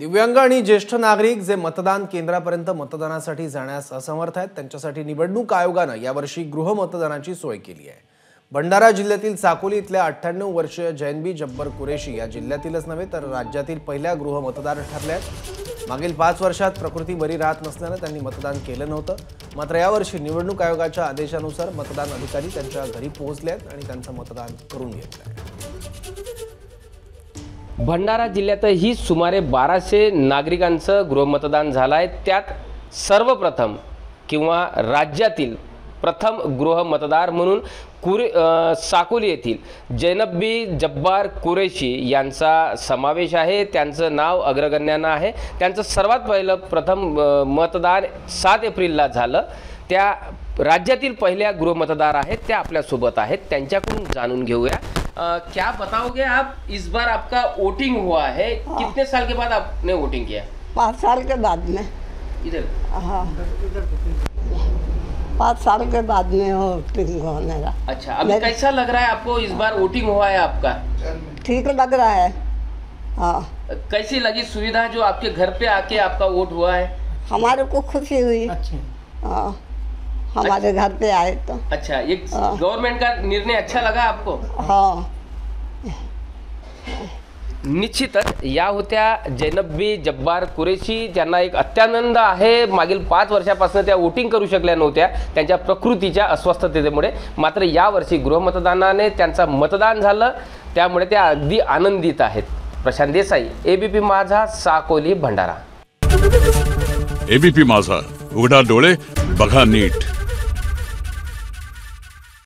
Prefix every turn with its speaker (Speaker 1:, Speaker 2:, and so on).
Speaker 1: दिव्यांग आणि ज्येष्ठ नागरिक जे मतदान केंद्रापर्यंत मतदानासाठी जाण्यास असमर्थ आहेत त्यांच्यासाठी निवडणूक आयोगाने यावर्षी गृह मतदानाची सोय केली आहे। भंडारा जिल्ह्यातील साकोली इथल्या 98 वर्षीय जैनबी जब्बर कुरेशी या जिल्ह्यातीलच नव्हे तर राज्यातील पहिल्या गृह मतदार ठरले आहेत। मागील 5 वर्षात प्रकृती बरी राहत नसल्याने त्यांनी मतदान केले नव्हते। मात्र यावर्षी निवडणूक आयोगाच्या आदेशानुसार मतदान अधिकारी त्यांच्या घरी पोहोचले आहेत आणि त्यांचं मतदान करून घेतलं आहे।
Speaker 2: भंडारा जिल्ह्यातही सुमारे 1200 नागरिकांचं गृहमतदान झालं आहे। त्यात सर्वप्रथम किंवा राज्यातील प्रथम गृहमतदार म्हणून साकोली येथील जैनबी जब्बार कुरेशी यांचा समावेश आहे। त्यांचं नाव अग्रगण्यानं आहे। त्यांचं सर्वात पहिलं प्रथम मतदान 7 एप्रिलला झालं। त्या राज्यातील पहिल्या गृहमतदार आहेत, त्या आपल्या सोबत आहेत, त्यांच्याकडून जाणून घेऊया। क्या बताओगे आप, इस बार आपका वोटिंग हुआ है, कितने साल के बाद आपने वोटिंग किया?
Speaker 3: 5 साल के बाद में।
Speaker 2: इधर
Speaker 3: हाँ, 5 साल के बाद में वोटिंग होने लगा।
Speaker 2: अच्छा, अभी कैसा लग रहा है आपको, इस बार वोटिंग हुआ है आपका?
Speaker 3: ठीक लग रहा है। हाँ,
Speaker 2: कैसी लगी सुविधा जो आपके घर पे आके आपका वोट हुआ है?
Speaker 3: हमारे को खुशी हुई। हाँ, हमारे घर पे आए तो।
Speaker 2: अच्छा, ये गवर्नमेंट का निर्णय अच्छा लगा आपको?
Speaker 3: हाँ,
Speaker 2: निश्चितच या होत्या जैनबी जब्बार कुरेशी, ज्यांना एक अत्यानंद आहे। मागील 5 वर्षापासून त्या वोटिंग करू शकल्या नव्हत्या त्यांच्या प्रकृतीच्या अस्वस्थतेमुळे। मात्र यावर्षी गृहमतदानाने त्यांचा मतदान झालं, त्यामुळे त्या अगदी आनंदित आहेत। प्रशांत देसाई, एबीपी माझा, साकोली, भंडारा।
Speaker 4: एबीपी माझा, उघडा डोळे बघा नीट।